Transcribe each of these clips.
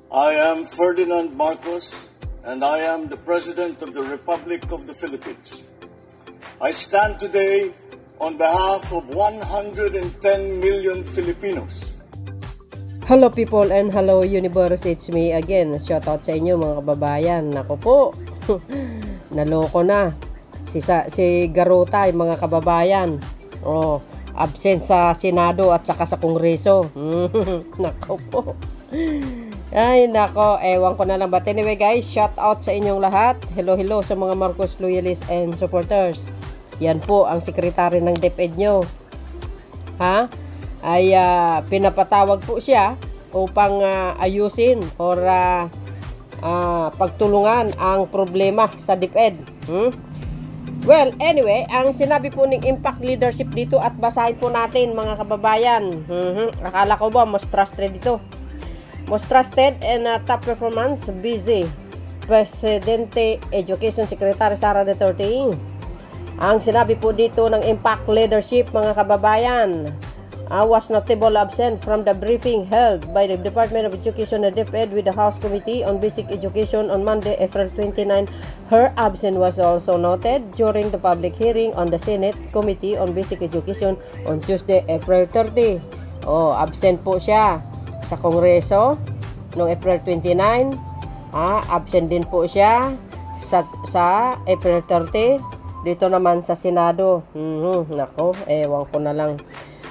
I am Ferdinand Marcos, and I am the President of the Republic of the Philippines. I stand today on behalf of 110 million Filipinos. Hello people and hello universe, it's me again. Shoutout sa inyo mga kababayan. Nako po, naloko na. Si Garutay mga kababayan. Absent sa Senado at saka sa Kongreso. Nako po. Ay nako, ewan ko na lang. But anyway guys, shoutout sa inyong lahat. Hello sa mga Marcos loyalists and supporters. Yan po ang sekretary ng DepEd nyo. Ay pinapatawag po siya upang ayusin or pagtulungan ang problema sa DepEd. Well, anyway, ang sinabi po ng Impact Leadership dito at basahin po natin mga kababayan. Akala ko ba most trusted dito? Most trusted and top performance, busy. Presidente Education Secretary Sara Duterte. Ang sinabi po dito ng Impact Leadership mga kababayan, was notable absent from the briefing held by the Department of Education and DepEd with the House Committee on Basic Education on Monday, April 29. Her absence was also noted during the public hearing on the Senate Committee on Basic Education on Tuesday, April 30. Absent po siya sa Kongreso noong April 29. Absent din po siya sa April 30. Dito naman sa Senado. Nako, ewan ko na lang.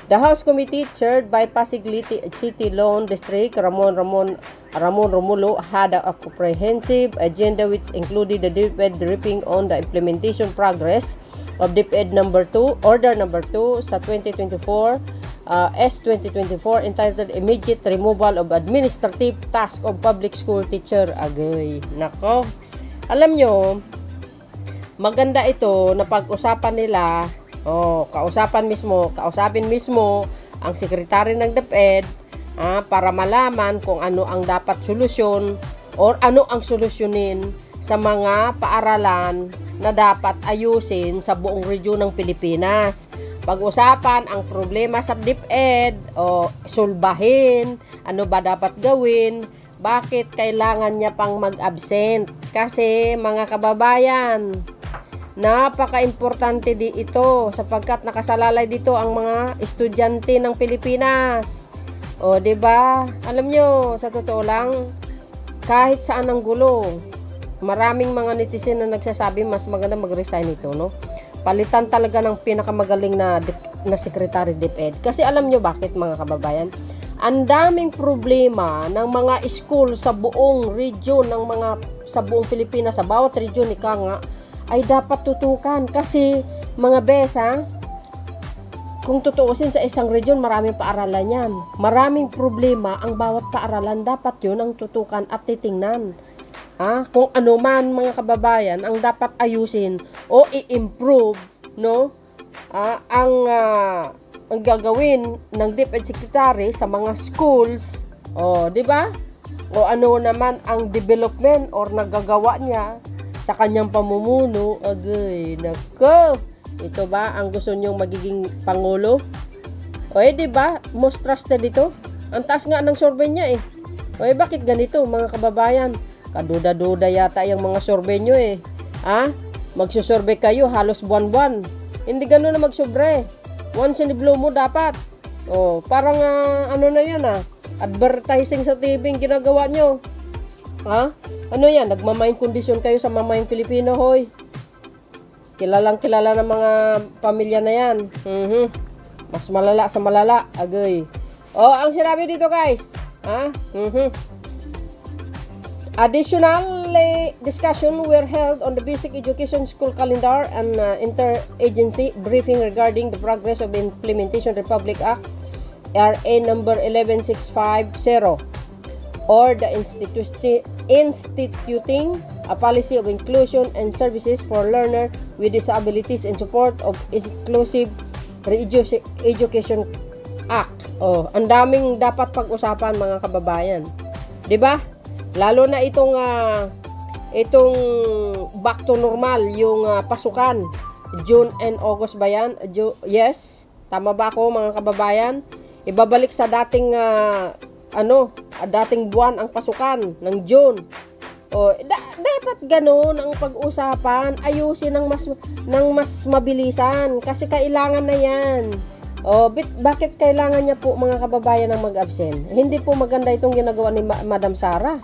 The House Committee, chaired by Pasig City Lone District, Ramon Romulo, had a comprehensive agenda which included the DepEd briefing on the implementation progress of DepEd Order number 2 sa 2024, S2024, entitled Immediate Removal of Administrative Task of Public School Teacher. Agay, nako. Alam nyo, maganda ito na pag-usapan nila. Kausapin mismo ang sekretary ng DepEd para malaman kung ano ang dapat solusyon or ano ang solusyonin sa mga paaralan na dapat ayusin sa buong region ng Pilipinas. Pag-usapan ang problema sa DepEd sulbahin, ano ba dapat gawin, bakit kailangan niya pang mag-absent. Kasi mga kababayan, napaka-importante di ito sapagkat nakasalalay dito ang mga estudyante ng Pilipinas. 'Di ba? Alam nyo, sa totoo lang, kahit saan ang gulo, maraming mga netizen na nagsasabi mas maganda mag-resign ito, no? Palitan talaga ng pinakamagaling na secretary DepEd. Kasi alam nyo bakit mga kababayan? Ang daming problema ng mga school sa buong region sa buong Pilipinas, sa bawat region nga ay dapat tutukan kasi mga besa, kung tutuusin sa isang region, maraming paaralan yan. Maraming problema ang bawat paaralan, dapat yun ang tutukan at titingnan. Kung ano man mga kababayan ang dapat ayusin o i-improve, no? Ang gagawin ng DepEd Secretary sa mga schools, di ba? O ano naman ang development or nagagawa niya sa kanyang pamumuno. Agay, nako. Ito ba ang gusto nyong magiging pangulo? Di ba? Most trusted ito. Ang taas nga ng survey niya bakit ganito mga kababayan? Kaduda-duda yata yung mga survey nyo Magsusurvey kayo halos buwan-buwan. Hindi gano'n na magsubre. Once in a blue mo dapat. Parang ano na yan advertising sa TV yung ginagawa nyo. Ano yan? Nagmamind condition kayo sa mamayang Pilipino, hoy. Kilalang kilala ng mga pamilya na yan. Mas malala sa malala. Agay. Ang sinabi dito guys. Additionally, discussion were held on the Basic Education School Calendar and interagency briefing regarding the progress of Implementation Republic Act RA number 11650. Or the instituting a policy of inclusion and services for learners with disabilities in support of Inclusive Education Act. Ang daming dapat pag-usapan mga kababayan. 'Di ba? Lalo na itong back to normal yung pasukan. June and August ba yan? Yes. Tama ba ako mga kababayan? Ibabalik sa dating dating buwan ang pasukan ng June. O, dapat ganoon ang pag-usapan, ayusin ng mas mabilisan kasi kailangan na yan. O, bakit kailangan niya po mga kababayan ng mag-absent? Hindi po maganda itong ginagawa ni Madam Sara.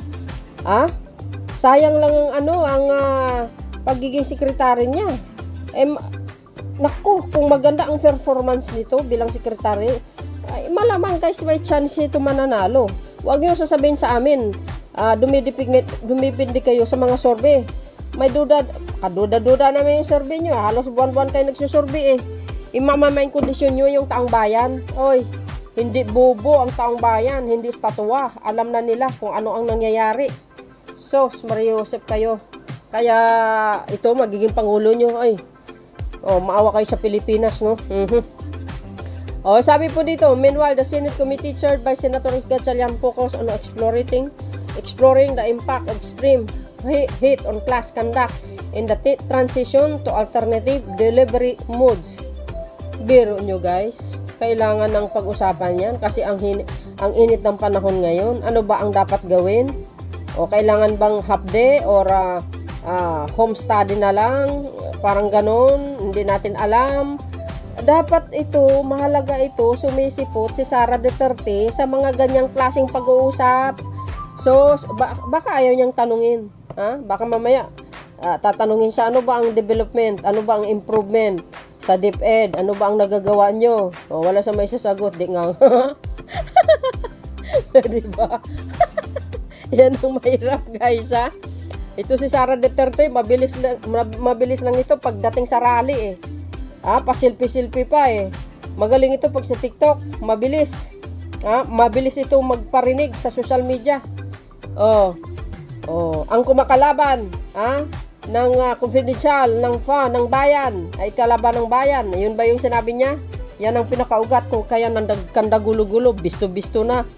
Sayang lang ang pagiging sekretary niya. Naku, kung maganda ang performance nito bilang sekretary, ay, malamang guys may chance ito mananalo. Huwag niyo sasabihin sa amin, dumipindi kayo sa mga survey. May duda naman yung survey nyo. Halos buwan-buwan kayo nagsusurvey Imamamain kondisyon nyo yung taong bayan. Oy, hindi bobo ang taong bayan, hindi estatwa. Alam na nila kung ano ang nangyayari. Sos, Maria Joseph kayo. Kaya ito magiging pangulo nyo. Ay, maawa kayo sa Pilipinas, no? Sabi po dito, meanwhile, the Senate Committee chaired by Senator Gatchalian focus on exploring the impact of extreme heat on class conduct in the transition to alternative delivery modes. Biro nyo guys, kailangan ng pag-usapan yan kasi ang init ng panahon ngayon. Ano ba ang dapat gawin? O kailangan bang half day or home study na lang? Parang ganon, hindi natin alam. Dapat ito, mahalaga ito, sumisipot si Sara Duterte sa mga ganyang klaseng pag-uusap. So, baka ayaw niyang tanungin. Baka mamaya, tatanungin siya, ano ba ang development? Ano ba ang improvement sa DepEd? Ano ba ang nagagawa nyo? Wala sa may sasagot. Di nga. Diba? Yan ang mahirap guys Ito si Sara Duterte, mabilis lang ito pagdating sa rally pasilpi-silpi pa Magaling ito pag sa TikTok, mabilis. Mabilis ito magparinig sa social media. Ang kumakalaban ng confidential ng bayan ay kalaban ng bayan. Ayun ba yung sinabi niya? Yan ang pinakaugat kung kaya nandagkanda gulo-gulo, bisto-bisto na.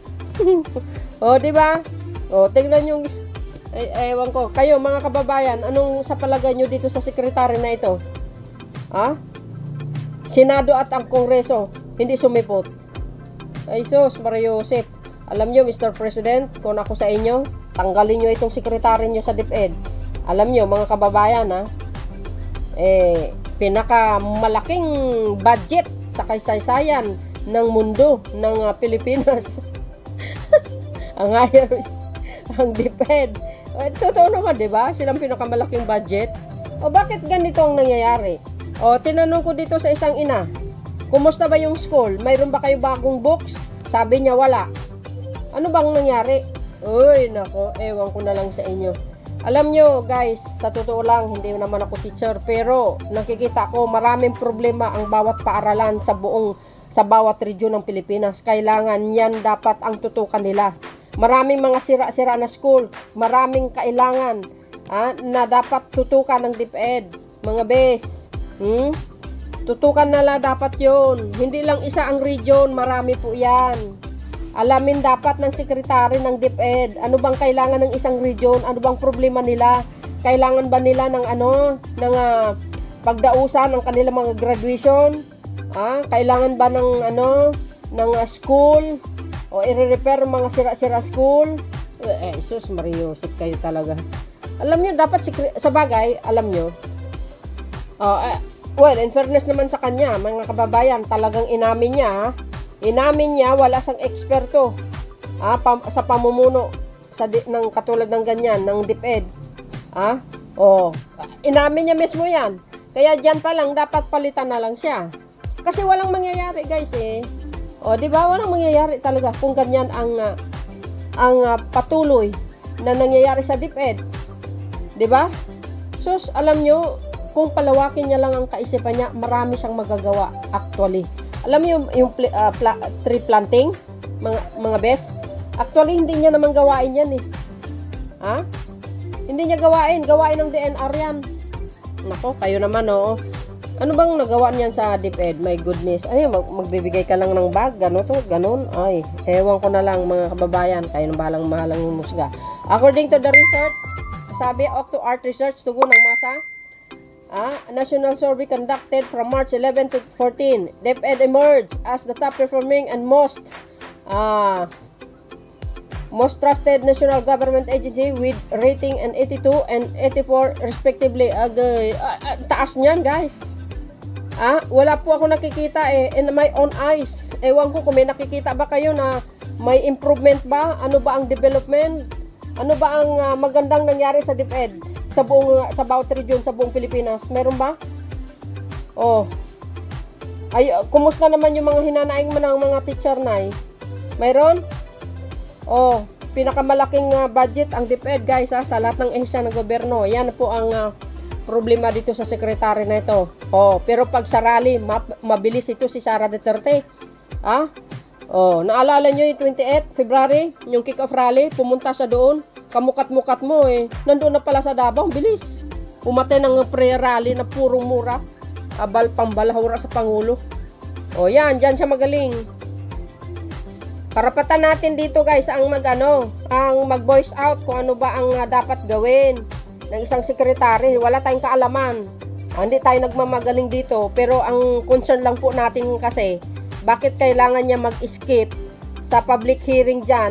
Di ba? Tingnan yung ewan ko. Kayo mga kababayan, anong sa palagay nyo dito sa sekretary na ito? Senado at ang Kongreso hindi sumipot. Ay sus, Maria Joseph. Alam nyo, Mr. President, kung ako sa inyo, tanggalin nyo itong sekretary nyo sa DepEd. Alam nyo, mga kababayan, pinakamalaking budget sa kaysaysayan ng mundo ng Pilipinas. ang DepEd. Totoo naman, di ba? Silang pinakamalaking budget. Bakit ganito ang nangyayari? Tinanong ko dito sa isang ina, kumusta ba yung school? Mayroon ba kayo bagong books? Sabi niya, wala. Ano bang nangyari? Uy, nako, ewan ko na lang sa inyo. Alam nyo, guys, sa totoo lang, hindi naman ako teacher, pero nakikita ko maraming problema ang bawat paaralan sa bawat region ng Pilipinas. Kailangan yan dapat ang tutukan nila. Maraming mga sira-sira na school, maraming kailangan na dapat tutukan ng DepEd. Mga bes, tutukan na lang dapat yun. Hindi lang isa ang region, marami po yan. Alamin dapat ng sekretary ng DepEd, ano bang kailangan ng isang region, ano bang problema nila, kailangan ba nila ng pagdausan ng kanilang mga graduation, kailangan ba ng school, o i-repair mga sira-sira school. Sus, Maria Joseph kayo talaga. Alam nyo, dapat sa bagay, alam nyo, well, in fairness naman sa kanya, mga kababayan, talagang inamin niya, wala sang eksperto sa pamumuno ng katulad ng ganyan, ng DepEd. Inamin niya mismo yan. Kaya dyan pa lang, dapat palitan na lang siya. Kasi walang mangyayari, guys, di ba? Walang mangyayari talaga kung ganyan ang patuloy na nangyayari sa DepEd. Di ba? Sus, alam nyo, kung palawakin niya lang ang kaisipan niya, marami siyang magagawa actually. Alam mo yung tree planting, mga bes? Actually, hindi niya naman gawain yan Hindi niya gawain ng DNR yan. Nako, kayo naman Ano bang nagawa niyan sa DepEd? My goodness. Ay, magbibigay ka lang ng bag, ganon. Ay, ewan ko na lang mga kababayan, kayo na balang mahalang musga. According to the research, sabi to Art Research, tugon ng masa, national survey conducted from March 11 to 14, DepEd emerged as the top performing and most most trusted national government agency with rating and 82 and 84 respectively. Taas niyan, guys. Wala po ako nakikita in my own eyes. Ewan ko kung may nakikita ba kayo na may improvement ba? Ano ba ang development? Ano ba ang magandang nangyari sa DepEd? Sa bawat region, sa buong Pilipinas? Meron ba? Kumusta naman yung mga hinanaing mo ng mga teacher na Mayroon? Pinakamalaking budget ang DepEd, guys, sa lahat ng ehensya ng gobyerno. Yan po ang problema dito sa sekretary na ito. Pero pag sa rally, mabilis ito si Sara Duterte. Naalala nyo yung 28 February, yung kick-off rally, pumunta siya doon, kamukat-mukat mo nandun na pala sa Davao, bilis. Umatay ng pre-rally na purong mura, pambalahura sa Pangulo. Yan, dyan siya magaling. Karapatan natin dito, guys, ang mag-voice out kung ano ba ang dapat gawin ng isang sekretary. Wala tayong kaalaman. Hindi tayo nagmamagaling dito, pero ang concern lang po natin kasi, bakit kailangan niya mag-skip sa public hearing dyan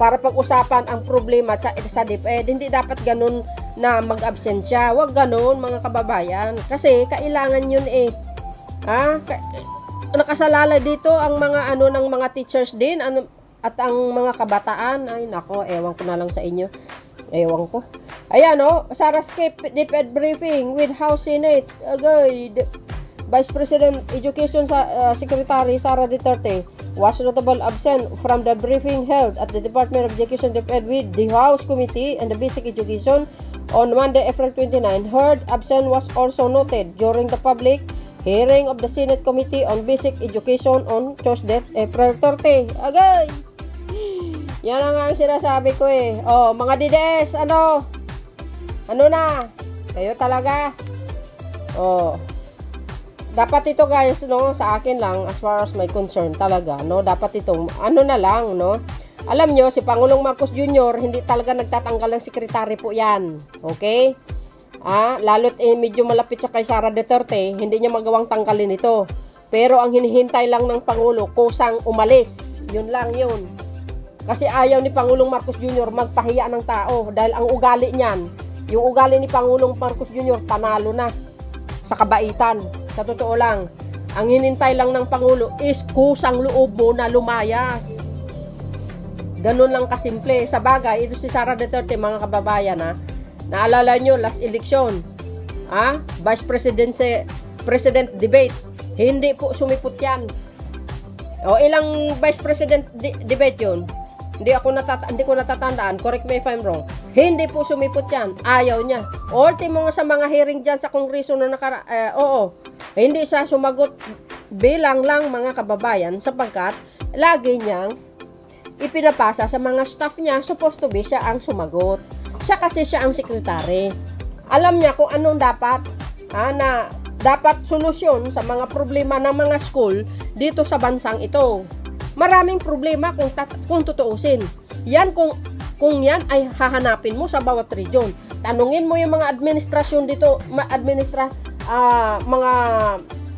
para pag-usapan ang problema sa DepEd? Hindi dapat ganun na mag-absent siya. Huwag ganun, mga kababayan. Kasi kailangan yun nakasalala dito ang mga ng mga teachers din at ang mga kabataan. Ay nako, ewan ko na lang sa inyo. Ewan ko. Ayan Sara skip DepEd briefing with House Senate. Vice President Education Secretary Sara Duterte was notable absent from the briefing held at the Department of Education DepEd with the House Committee on the Basic Education on Monday, April 29. Her absence was also noted during the public hearing of the Senate Committee on Basic Education on Tuesday, April 30. Agay! Yan ang sinasabi ko mga DDS, ano na? Kayo talaga. Dapat ito, guys, sa akin lang, as far as my concern talaga, dapat itong, na lang, Alam nyo, si Pangulong Marcos Jr., hindi talaga nagtatanggal ng sekretary po yan. Okay? Lalo't medyo malapit siya kay Sara Duterte, hindi niya magawang tanggalin ito. Pero ang hinihintay lang ng Pangulo, kusang umalis. Yun lang yun. Kasi ayaw ni Pangulong Marcos Jr. magpahiya ng tao dahil ang ugali niyan, yung ugali ni Pangulong Marcos Jr. panalo na sa kabaitan. Sa totoo lang, ang hinintay lang ng Pangulo is kusang loob mo na lumayas. Ganun lang kasimple. Sa bagay, ito si Sara Duterte, mga kababayan, naalala nyo, last election, Vice President debate, hindi po sumipot yan. Ilang Vice President debate yun? Hindi ko natatandaan, correct me if I'm wrong. Hindi po sumipot yan, ayaw niya. Ultimo sa mga hearing dyan sa Kongreso na hindi siya sumagot bilang lang, mga kababayan, sapagkat lagi niyang ipinapasa sa mga staff niya, supposed to be siya ang sumagot. Siya kasi siya ang sekretary. Alam niya kung anong dapat, na dapat solusyon sa mga problema ng mga school dito sa bansang ito. Maraming problema kung tutuusin. Yan kung yan ay hahanapin mo sa bawat region. Tanungin mo yung mga administrasyon dito,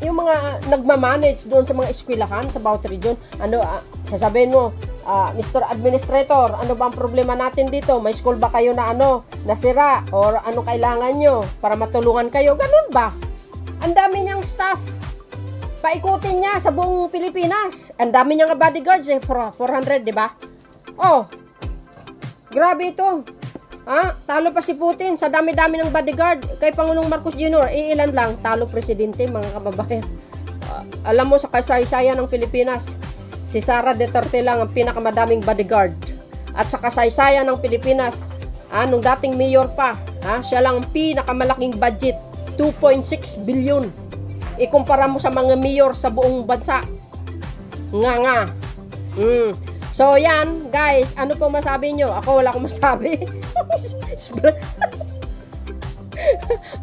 yung mga nagmamanage doon sa mga eskwelahan sa bawat region. Sasabihin mo, Mr. Administrator, ano ba ang problema natin dito? May school ba kayo na nasira? Or ano kailangan nyo para matulungan kayo? Ganun ba? Ang dami niyang staff. Paikutin niya sa buong Pilipinas. Ang dami niyang bodyguards 400, di ba? Grabe ito. Talo pa si Putin sa dami-dami ng bodyguard kay Pangulong Marcos Jr. Ilan lang, talo presidente, mga kababayan. Alam mo, sa kasaysayan ng Pilipinas, si Sara Duterte lang ang pinakamadaming bodyguard. At sa kasaysayan ng Pilipinas, nung dating mayor pa, siya lang ang pinakamalaking budget, 2.6 billion. Ikumpara mo sa mga mayor sa buong bansa. Nga. So, yan, guys. Ano po masabi nyo? Ako, wala akong masabi.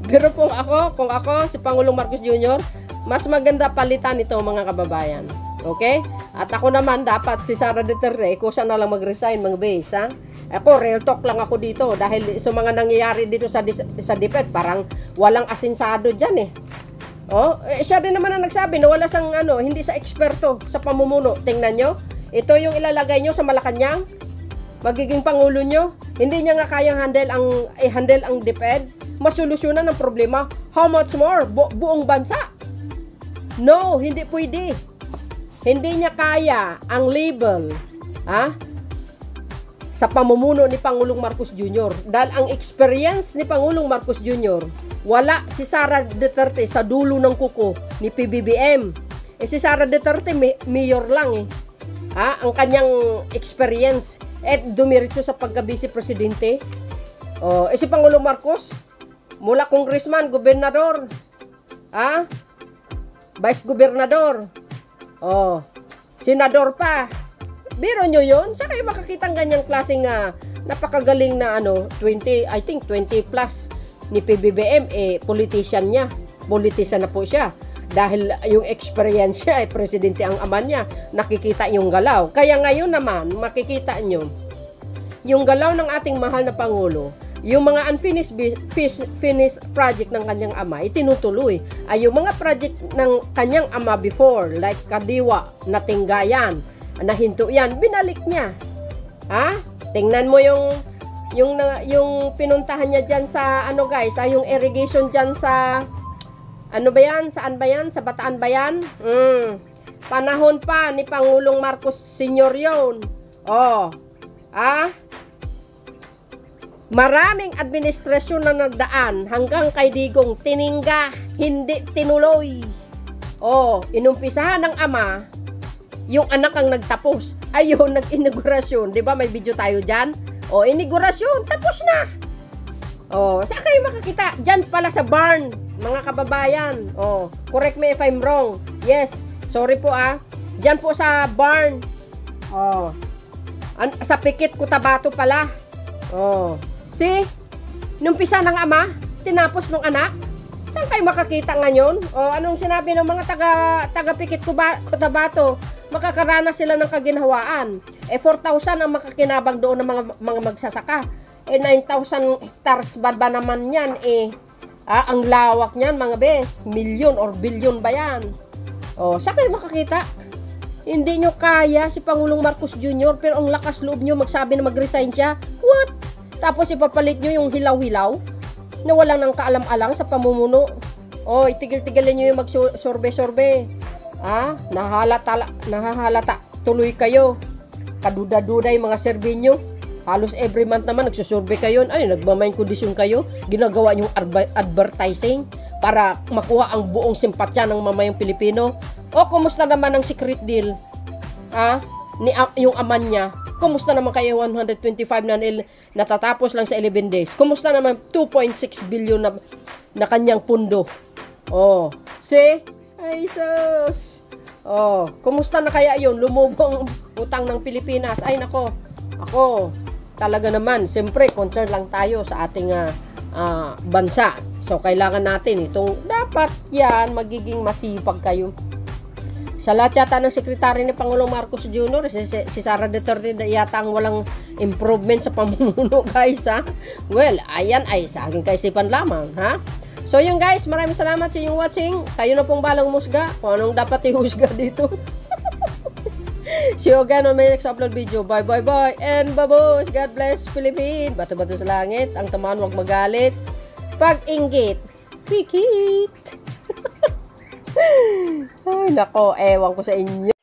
Pero kung ako, si Pangulong Marcos Jr., mas maganda palitan ito, mga kababayan. Okay? At ako naman, dapat si Sara Duterte, kusa na lang mag-resign, mga base, Ako, real talk lang ako dito. Dahil sa mga nangyayari dito sa DepEd, parang walang asinsado dyan, siya din naman ang nagsabi na wala sang hindi sa eksperto sa pamumuno. Tingnan nyo, ito yung ilalagay nyo sa Malacanang. magiging pangulo nyo? Hindi niya nga kayang handle ang DepEd, masolusyonan ng problema. How much more? Buong bansa? No, hindi pwede. Hindi niya kaya ang label, sa pamumuno ni Pangulong Marcos Jr. Dahil ang experience ni Pangulong Marcos Jr., wala si Sara Duterte sa dulo ng kuko ni PBBM. Si Sara Duterte, mayor lang ang kanyang experience at dumiretso sa pagka-vice presidente. Si Pangulong Marcos, mula congressman, gobernador, vice gobernador, senador pa. Biro nyo yun? Saan kayo makakita ng ganyang klaseng napakagaling na 20 plus ni PBBM, politician niya. Politician na po siya. Dahil yung experience niya, presidente ang ama niya, nakikita yung galaw. Kaya ngayon naman, makikita nyo, yung galaw ng ating mahal na Pangulo, yung mga unfinished project ng kanyang ama, itinutuloy. Ay yung mga project ng kanyang ama before, like Kadiwa, Natinggayan, nahinto yan, binalik niya. Tingnan mo yung pinuntahan niya dyan sa, guys, yung irrigation dyan sa, saan ba yan? Sa Bataan ba yan? Panahon pa ni Pangulong Marcos Sr. yun. Maraming administrasyon na nagdaan hanggang kay Digong tiningga, hindi tinuloy. Inumpisahan ng ama, yung anak ang nagtapos. Ayun, nag-inaugurasyon. Diba may video tayo dyan? Inaugurasyon, tapos na. Saan kayo makakita? Dyan pala sa barn, mga kababayan. Correct me if I'm wrong. Yes, sorry po Dyan po sa barn. Sa Pikit, Cotabato pala. See? Numpisa ng ama, tinapos ng anak. Saan kayo makakita ngayon? Anong sinabi ng mga taga Pikit, Cotabato? Makakaranas sila ng kaginhawaan. 4,000 ang makakinabang doon ng mga magsasaka. 9,000 hectares ba naman yan ang lawak niyan, mga bes. Milyon or bilyon ba yan? Saan kayo makakita? Hindi nyo kaya si Pangulong Marcos Jr. pero ang lakas loob nyo magsabi na mag-resign siya. What? Tapos ipapalit nyo yung hilaw-hilaw na walang nang kaalam-alang sa pamumuno. Itigil-tigilin nyo yung mag-sorbe-sorbe. Nahahalata tuloy kayo. Kaduda-duda yung mga servinyo. Halos every month naman nagsusurvey kayo. Nagmamain kondisyon kayo. Ginagawa yung advertising para makuha ang buong simpatya ng mamayang Pilipino. Kumusta naman ang secret deal? Yung aman niya. Kumusta naman kayo 125 na natatapos lang sa 11 days? Kumusta naman 2.6 billion na kanyang pundo? See? Ay, sus. Kumusta na kaya yun? Lumubong utang ng Pilipinas. Ay, nako. Ako, talaga naman, siyempre, concern lang tayo sa ating bansa. So, kailangan natin itong, dapat yan, magiging masipag kayo. Sa lahat yata ng sekretary ni Pangulong Marcos Jr., si Sara Duterte yata ang walang improvement sa pamumuno, guys, Well, ayan ay sa aking kaisipan lamang, So yun guys, maraming salamat sa inyong watching. Kayo na pong balang musga kung anong dapat ihusga dito. See you again on my next upload video. Bye bye bye and babos. God bless Philippines. Bato-bato sa langit. Ang tamaan huwag magalit. Pag-inggit, pikit. Ay nako, ewan ko sa inyo.